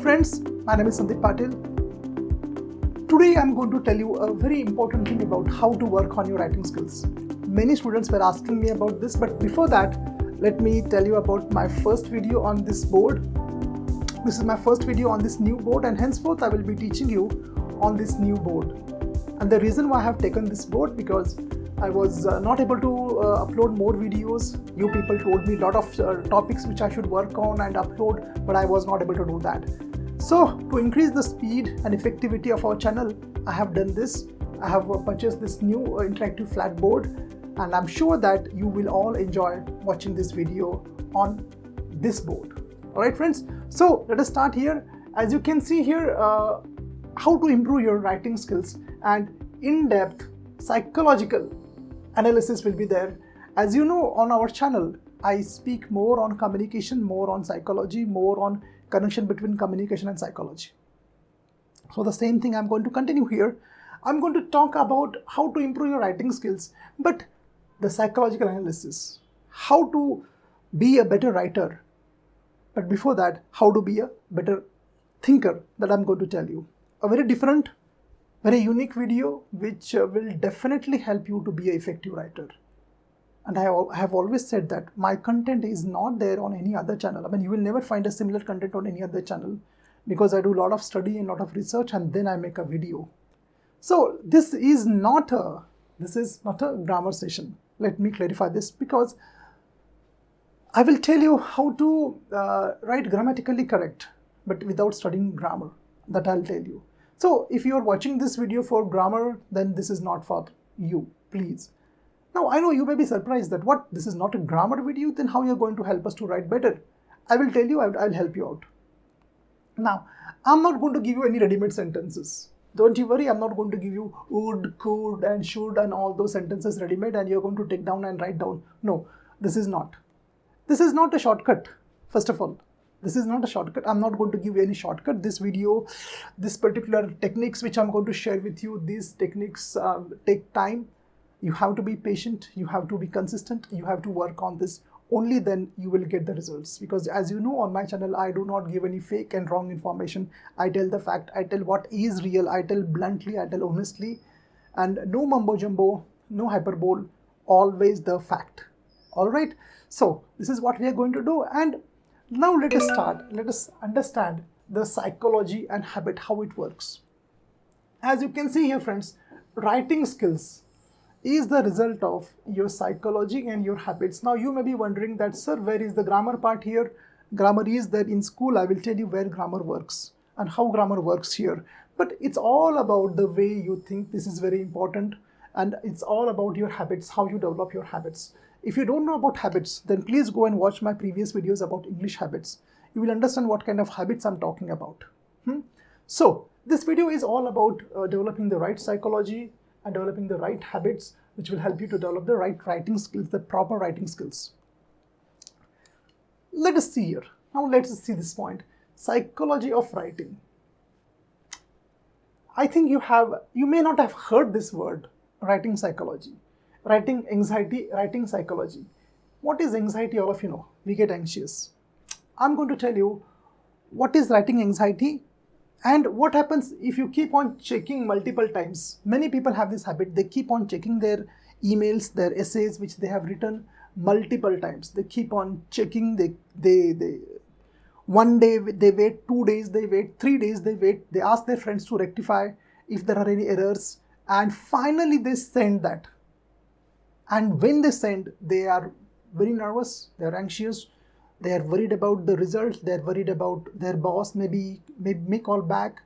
friends, my name is Sandeep Patil. Today I am going to tell you a very important thing about how to work on your writing skills. Many students were asking me about this, but before that, let me tell you about my first video on this board. This is my first video on this new board, and henceforth I will be teaching you on this new board. And the reason why I have taken this board, because I was not able to upload more videos. You people told me a lot of topics which I should work on and upload, but I was not able to do that. So to increase the speed and effectivity of our channel, I have done this. I have purchased this new interactive flat board, and I'm sure that you will all enjoy watching this video on this board. Alright friends, so let us start here. As you can see here, how to improve your writing skills and in-depth psychological analysis will be there. As you know, on our channel, I speak more on communication, more on psychology, more on connection between communication and psychology. So the same thing I'm going to continue here. I'm going to talk about how to improve your writing skills, but the psychological analysis, how to be a better writer. But before that, how to be a better thinker, that I'm going to tell you. A very different, very unique video which will definitely help you to be an effective writer. And I have always said that my content is not there on any other channel. I mean, you will never find a similar content on any other channel, because I do a lot of study and a lot of research, and then I make a video. So this is not a grammar session. Let me clarify this, because I will tell you how to write grammatically correct, but without studying grammar. That I'll tell you. So if you are watching this video for grammar, then this is not for you, please. Now I know you may be surprised that what, this is not a grammar video, then how you're going to help us to write better? I will tell you, I'll help you out. Now, I'm not going to give you any ready-made sentences. Don't you worry, I'm not going to give you would, could and should and all those sentences ready-made and you're going to take down and write down. No, this is not. This is not a shortcut, first of all. This is not a shortcut. I'm not going to give you any shortcut. This video, this particular techniques which I'm going to share with you, these techniques take time. You have to be patient. You have to be consistent. You have to work on this. Only then you will get the results. Because as you know, on my channel, I do not give any fake and wrong information. I tell the fact. I tell what is real. I tell bluntly. I tell honestly. And no mumbo jumbo, no hyperbole. Always the fact. All right. So this is what we are going to do. And now let us start. Let us understand the psychology and habit, how it works. As you can see here, friends, writing skills is the result of your psychology and your habits. Now you may be wondering that, sir, where is the grammar part here? Grammar is there in school. I will tell you where grammar works and how grammar works here. But it's all about the way you think. This is very important. And it's all about your habits, how you develop your habits. If you don't know about habits, then please go and watch my previous videos about English habits. You will understand what kind of habits I'm talking about. So this video is all about developing the right psychology and developing the right habits, which will help you to develop the right writing skills, the proper writing skills. Let us see here. Now let us see this point. Psychology of writing. I think you may not have heard this word, writing psychology. Writing anxiety, writing psychology. What is anxiety? All of you know. We get anxious. I'm going to tell you what is writing anxiety and what happens if you keep on checking multiple times. Many people have this habit. They keep on checking their emails, their essays, which they have written multiple times. They keep on checking. They one day they wait, 2 days they wait, 3 days they wait. They ask their friends to rectify if there are any errors, and finally they send that. And when they send, they are very nervous, they are anxious, they are worried about the result, they are worried about their boss may call back.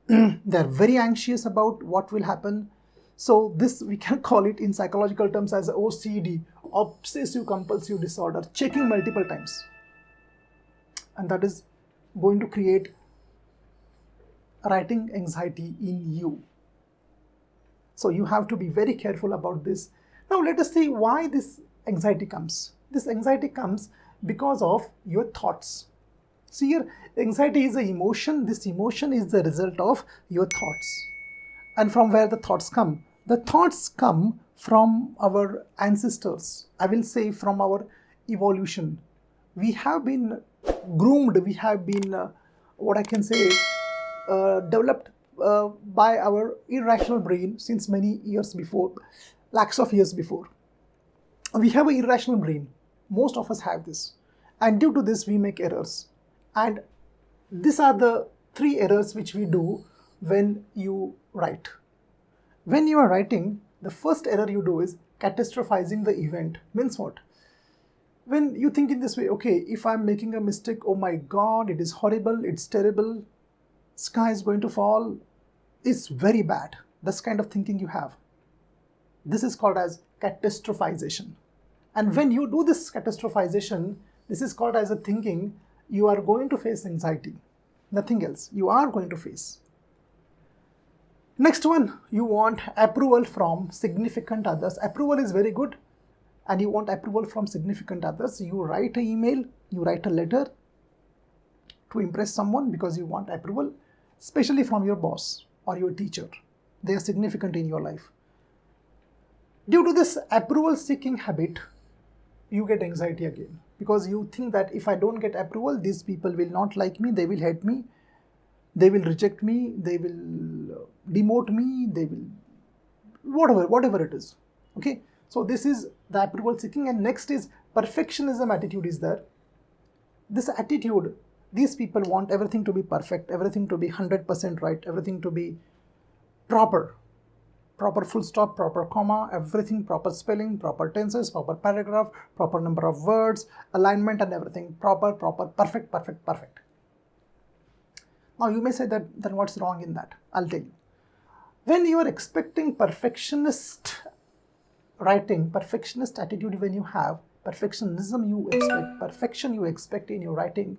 They are very anxious about what will happen. So this, we can call it in psychological terms as OCD, obsessive compulsive disorder, checking multiple times. And that is going to create writing anxiety in you. So you have to be very careful about this. Now let us see why this anxiety comes. This anxiety comes because of your thoughts. See here, anxiety is an emotion. This emotion is the result of your thoughts. And from where the thoughts come? The thoughts come from our ancestors. I will say from our evolution. We have been groomed, we have been what I can say, developed by our irrational brain since many years before, lakhs of years before. We have an irrational brain. Most of us have this. And due to this, we make errors. And these are the 3 errors which we do when you write. When you are writing, the first error you do is catastrophizing the event. Means what? When you think in this way, okay, if I'm making a mistake, oh my God, it is horrible, it's terrible, sky is going to fall, it's very bad. That's kind of thinking you have. This is called as catastrophization. And when you do this catastrophization, this is called as a thinking, you are going to face anxiety. Nothing else. You are going to face. Next one, you want approval from significant others. Approval is very good, and you want approval from significant others. You write an email, you write a letter to impress someone because you want approval, especially from your boss or your teacher. They are significant in your life. Due to this approval seeking habit, you get anxiety again, because you think that if I don't get approval, these people will not like me, they will hate me, they will reject me, they will demote me, they will whatever it is. Okay, so this is the approval seeking. And next is perfectionism attitude is there. This attitude, these people want everything to be perfect, everything to be 100% right, everything to be proper full stop, proper comma, everything, proper spelling, proper tenses, proper paragraph, proper number of words, alignment and everything, proper, perfect. Now you may say that, then what's wrong in that? I'll tell you. When you are expecting perfectionist writing, perfectionist attitude, when you have perfectionism, you expect perfection, you expect in your writing,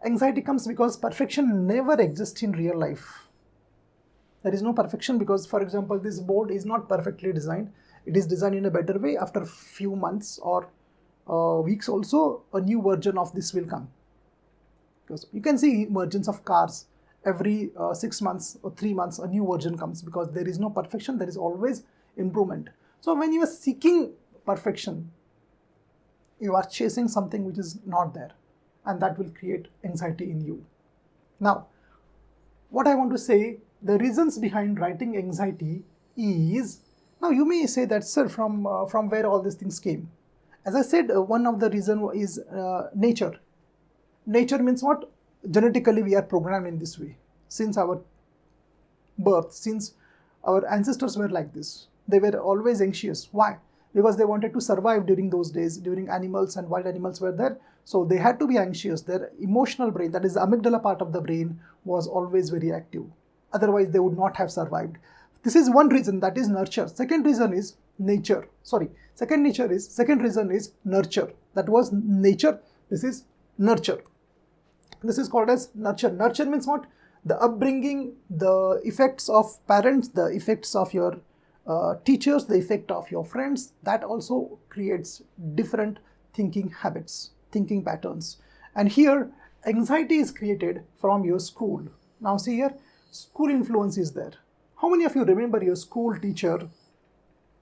anxiety comes because perfection never exists in real life. There is no perfection because, for example, this board is not perfectly designed. It is designed in a better way. After a few months or weeks also, a new version of this will come. Because you can see versions of cars every 6 months or 3 months, a new version comes, because there is no perfection, there is always improvement. So when you are seeking perfection, you are chasing something which is not there, and that will create anxiety in you. Now, what I want to say, the reasons behind writing anxiety is, now you may say that, sir, from where all these things came. As I said, one of the reason is nature. Nature means what? Genetically we are programmed in this way. Since our birth, since our ancestors were like this, they were always anxious. Why? Because they wanted to survive during those days, during animals and wild animals were there. So they had to be anxious. Their emotional brain, that is the amygdala part of the brain, was always very active. Otherwise, they would not have survived. This is one reason, that is nurture. Second reason is nature. Second reason is nurture. That was nature. This is nurture. This is called as nurture. Nurture means what? The upbringing, the effects of parents, the effects of your teachers, the effect of your friends. That also creates different thinking habits, thinking patterns. And here, anxiety is created from your school. Now see here, school influence is there. How many of you remember your school teacher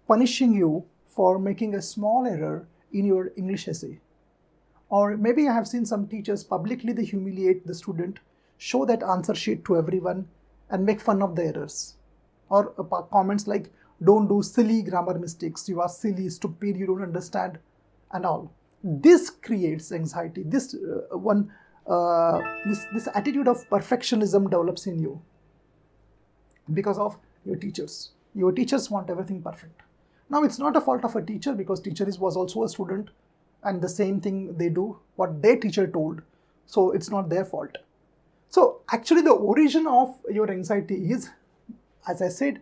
punishing you for making a small error in your English essay? Or maybe I have seen some teachers publicly they humiliate the student, show that answer sheet to everyone and make fun of the errors. Or comments like, don't do silly grammar mistakes, you are silly, stupid, you don't understand, and all. This creates anxiety. This attitude of perfectionism develops in you because of your teachers. Your teachers want everything perfect. Now it's not a fault of a teacher, because teacher was also a student, and the same thing they do, what their teacher told. So it's not their fault. So actually the origin of your anxiety is, as I said,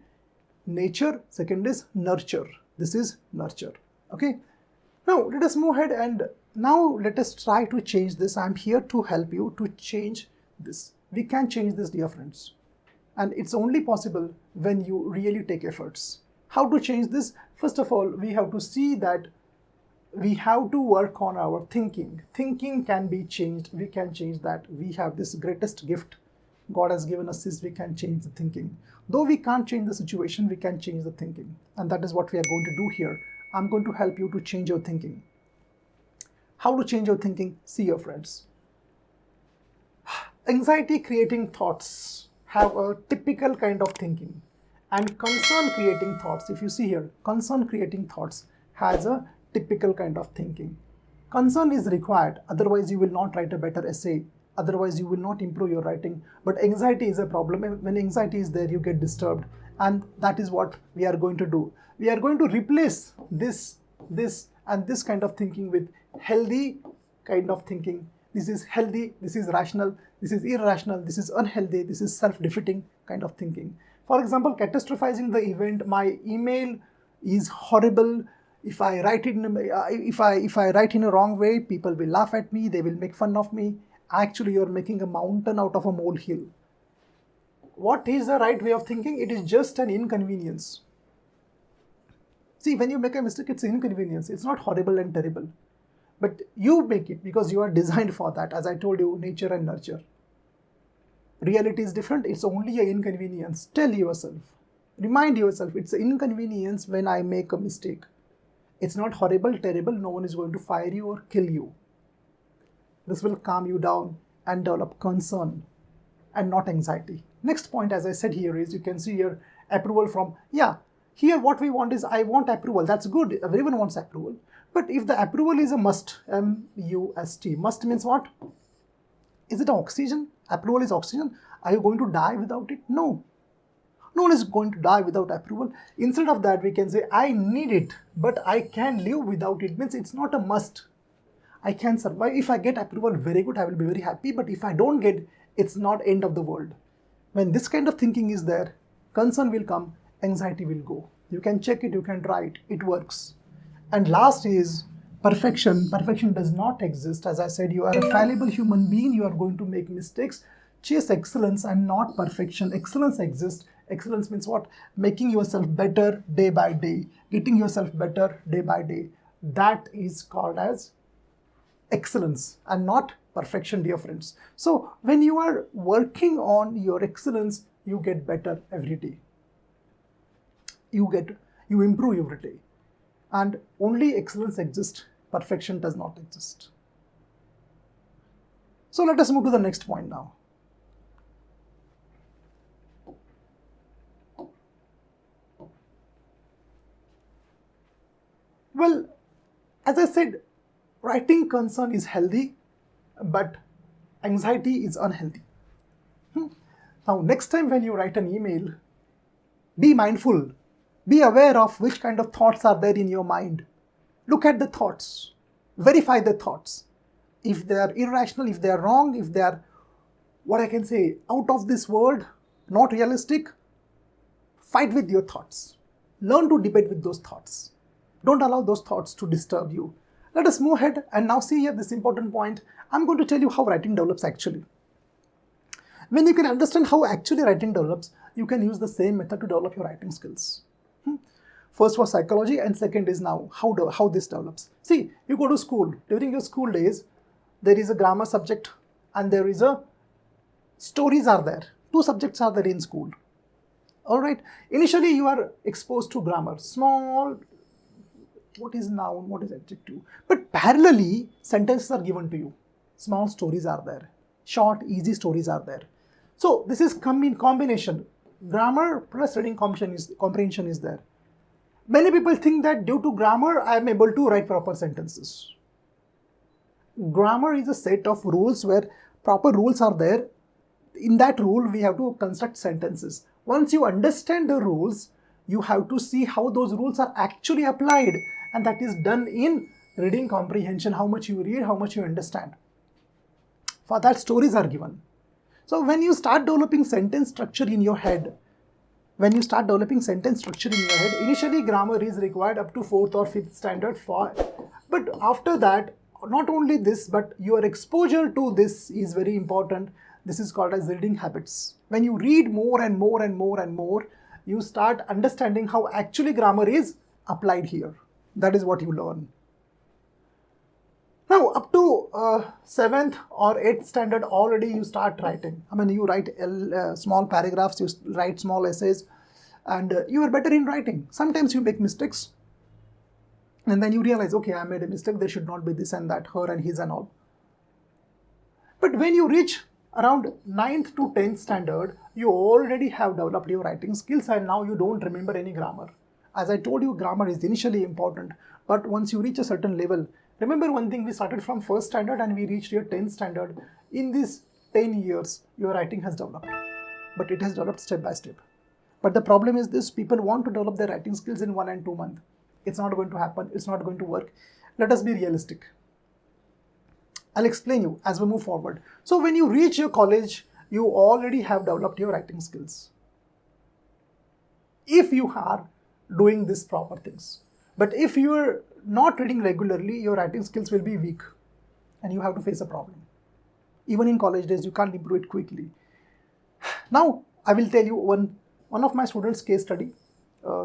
nature. Second is nurture. This is nurture. Okay. Now let us move ahead, and now let us try to change this. I'm here to help you to change this. We can change this, dear friends. And it's only possible when you really take efforts. How to change this? First of all, we have to see that we have to work on our thinking. Thinking can be changed. We can change that. We have this greatest gift God has given us, is we can change the thinking. Though we can't change the situation, we can change the thinking. And that is what we are going to do here. I'm going to help you to change your thinking. How to change your thinking? See, your friends. Anxiety creating thoughts have a typical kind of thinking, and concern creating thoughts, if you see here, concern creating thoughts has a typical kind of thinking. Concern is required, otherwise you will not write a better essay, otherwise you will not improve your writing. But anxiety is a problem. When anxiety is there, you get disturbed, and that is what we are going to do. We are going to replace this and this kind of thinking with healthy kind of thinking. This is healthy, this is rational, this is irrational, this is unhealthy, this is self-defeating kind of thinking. For example, catastrophizing the event, my email is horrible. If I write it if I write in a wrong way, people will laugh at me, they will make fun of me. Actually, you're making a mountain out of a molehill. What is the right way of thinking? It is just an inconvenience. See, when you make a mistake, it's an inconvenience. It's not horrible and terrible. But you make it because you are designed for that. As I told you, nature and nurture. Reality is different. It's only an inconvenience. Tell yourself, remind yourself, it's an inconvenience when I make a mistake. It's not horrible, terrible. No one is going to fire you or kill you. This will calm you down and develop concern and not anxiety. Next point, as I said here, is you can see here approval from, here what we want is, I want approval. That's good. Everyone wants approval. But if the approval is a must, M-U-S-T, must means what? Is it oxygen? Approval is oxygen. Are you going to die without it? No. No one is going to die without approval. Instead of that, we can say, I need it, but I can live without it. Means it's not a must. I can survive. If I get approval, very good, I will be very happy. But if I don't get, it's not end of the world. When this kind of thinking is there, concern will come, anxiety will go. You can check it, you can try it, it works. And last is perfection. Perfection does not exist. As I said, you are a fallible human being, you are going to make mistakes. Chase excellence and not perfection. Excellence exists. Excellence means what? Making yourself better day by day, getting yourself better day by day. That is called as excellence and not perfection, dear friends. So when you are working on your excellence, you get better every day. You improve every day. And only excellence exists, perfection does not exist. So let us move to the next point now. Well, as I said, writing concern is healthy, but anxiety is unhealthy. Now, next time when you write an email, be mindful, be aware of which kind of thoughts are there in your mind. Look at the thoughts, verify the thoughts. If they are irrational, if they are wrong, if they are, what I can say, out of this world, not realistic, fight with your thoughts. Learn to debate with those thoughts. Don't allow those thoughts to disturb you. Let us move ahead and now see here this important point. I'm going to tell you how writing develops actually. When you can understand how actually writing develops, you can use the same method to develop your writing skills. First was psychology and second is now how this develops. See, you go to school. During your school days, there is a grammar subject and there is a stories are there. Two subjects are there in school. Alright, initially you are exposed to grammar, small, what is noun, what is adjective. But parallelly, sentences are given to you. Small stories are there. Short, easy stories are there. So this is come in combination. Grammar plus reading comprehension is there. Many people think that due to grammar, I am able to write proper sentences. Grammar is a set of rules where proper rules are there. In that rule, we have to construct sentences. Once you understand the rules, you have to see how those rules are actually applied. And that is done in reading comprehension, how much you read, how much you understand. For that, stories are given. So when you start developing sentence structure in your head, initially grammar is required up to 4th or 5th standard but after that, not only this, but your exposure to this is very important. This is called as reading habits. When you read more and more and more and more, you start understanding how actually grammar is applied here. That is what you learn. Now, up to 7th or 8th standard, already you start writing. I mean, you write small paragraphs, you write small essays, and you are better in writing. Sometimes you make mistakes, and then you realize, okay, I made a mistake, there should not be this and that, her and his and all. But when you reach around 9th to 10th standard, you already have developed your writing skills and now you don't remember any grammar. As I told you, grammar is initially important, but once you reach a certain level, remember one thing, we started from 1st standard and we reached your 10th standard. In these 10 years, your writing has developed, but it has developed step by step. But the problem is this, people want to develop their writing skills in 1 and 2 months. It's not going to happen, it's not going to work. Let us be realistic. I'll explain you as we move forward. So when you reach your college, you already have developed your writing skills, if you are doing these proper things. But if you are not reading regularly, your writing skills will be weak and you have to face a problem. Even in college days, you can't improve it quickly. Now, I will tell you one of my students' case study.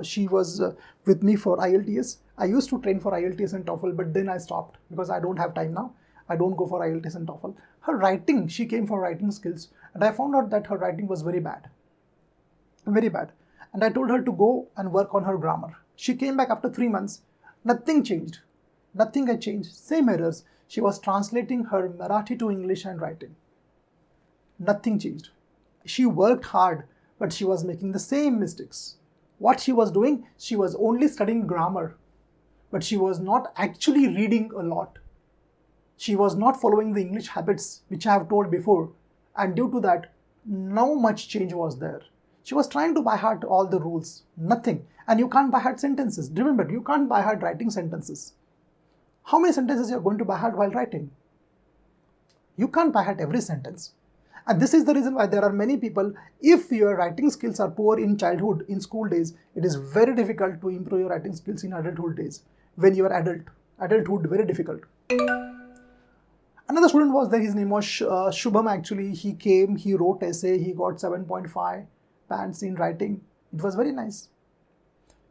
She was with me for IELTS. I used to train for IELTS and TOEFL, but then I stopped because I don't have time now. I don't go for IELTS and TOEFL. Her writing, she came for writing skills, and I found out that her writing was very bad. Very bad. And I told her to go and work on her grammar. She came back after 3 months. Nothing changed. Nothing had changed. Same errors. She was translating her Marathi to English and writing. Nothing changed. She worked hard, but she was making the same mistakes. What she was doing, she was only studying grammar, but she was not actually reading a lot. She was not following the English habits, which I have told before, and due to that, no much change was there. She was trying to by heart all the rules, nothing. And you can't by heart sentences. Remember, you can't by heart writing sentences. How many sentences you are going to by heart while writing? You can't by heart every sentence. And this is the reason why there are many people, if your writing skills are poor in childhood, in school days, it is very difficult to improve your writing skills in adulthood days. When you are adulthood, very difficult. Another student was there, his name was Shubham actually. He came, he wrote essay, he got 7.5 pants in writing. It was very nice.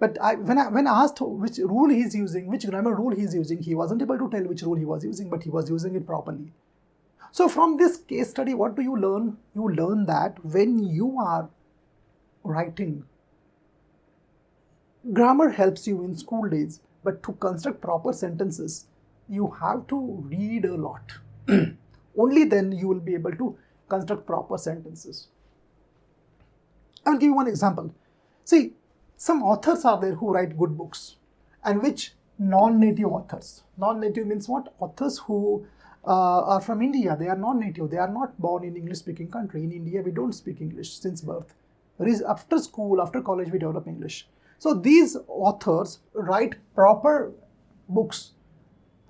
But when I asked which rule he's using, which grammar rule he's using, he wasn't able to tell which rule he was using, but he was using it properly. So from this case study, what do you learn? You learn that when you are writing, grammar helps you in school days, but to construct proper sentences, you have to read a lot. Only then you will be able to construct proper sentences. I will give you one example. See, some authors are there who write good books, and which non-native authors. Non-native means what? Authors who are from India. They are non-native. They are not born in English-speaking country. In India, we don't speak English since birth. After school, after college, we develop English. So these authors write proper books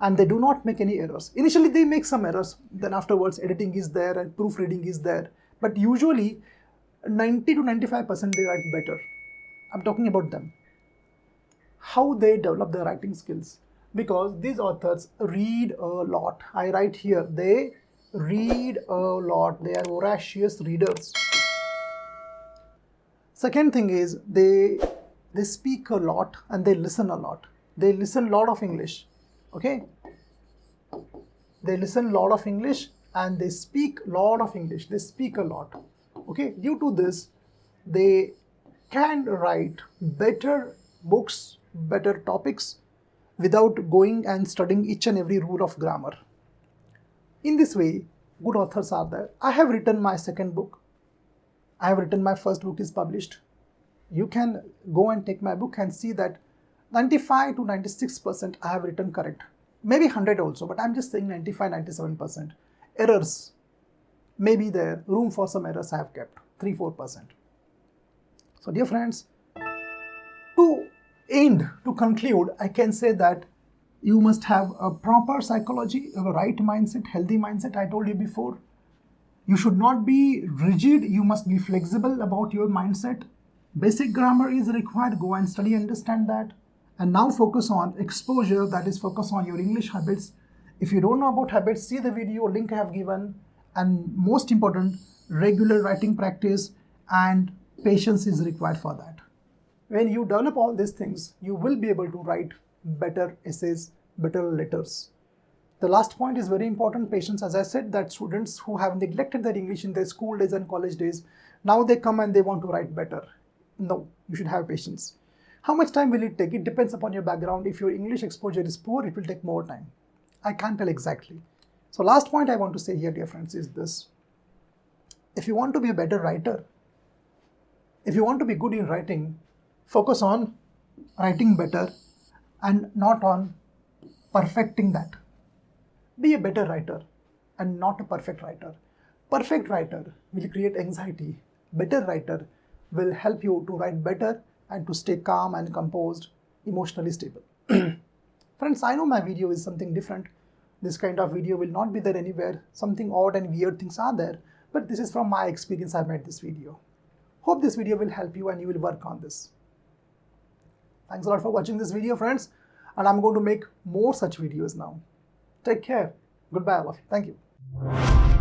and they do not make any errors. Initially, they make some errors. Then afterwards, editing is there and proofreading is there. But usually, 90 to 95% they write better. I'm talking about them. How they develop their writing skills. Because these authors read a lot. I write here, they read a lot. They are voracious readers. Second thing is, they speak a lot and they listen a lot. They listen a lot of English. Okay? They listen a lot of English and they speak a lot of English. They speak a lot. Okay? Due to this, they can write better books, better topics, without going and studying each and every rule of grammar. In this way, good authors are there. I have written my second book. I have written my first book is published. You can go and take my book and see that 95 to 96% I have written correct. Maybe 100 also, but I'm just saying 95, 97%. Errors may be there. Room for some errors I have kept, 3-4%. So dear friends, to conclude, I can say that you must have a proper psychology, a right mindset, healthy mindset. I told you before. You should not be rigid. You must be flexible about your mindset. Basic grammar is required. Go and study, understand that. And now focus on exposure, that is focus on your English habits. If you don't know about habits, see the video, link I have given. And most important, regular writing practice and patience is required for that. When you develop all these things, you will be able to write better essays, better letters. The last point is very important, patience. As I said, that students who have neglected their English in their school days and college days, now they come and they want to write better. No, you should have patience. How much time will it take? It depends upon your background. If your English exposure is poor, it will take more time. I can't tell exactly. So last point I want to say here, dear friends, is this. If you want to be a better writer, if you want to be good in writing, focus on writing better and not on perfecting that. Be a better writer and not a perfect writer. Perfect writer will create anxiety. Better writer will help you to write better and to stay calm and composed, emotionally stable. Friends, I know my video is something different. This kind of video will not be there anywhere. Something odd and weird things are there. But this is from my experience I made this video. Hope this video will help you and you will work on this. Thanks a lot for watching this video, friends. And I'm going to make more such videos now. Take care. Goodbye, all of you. Thank you.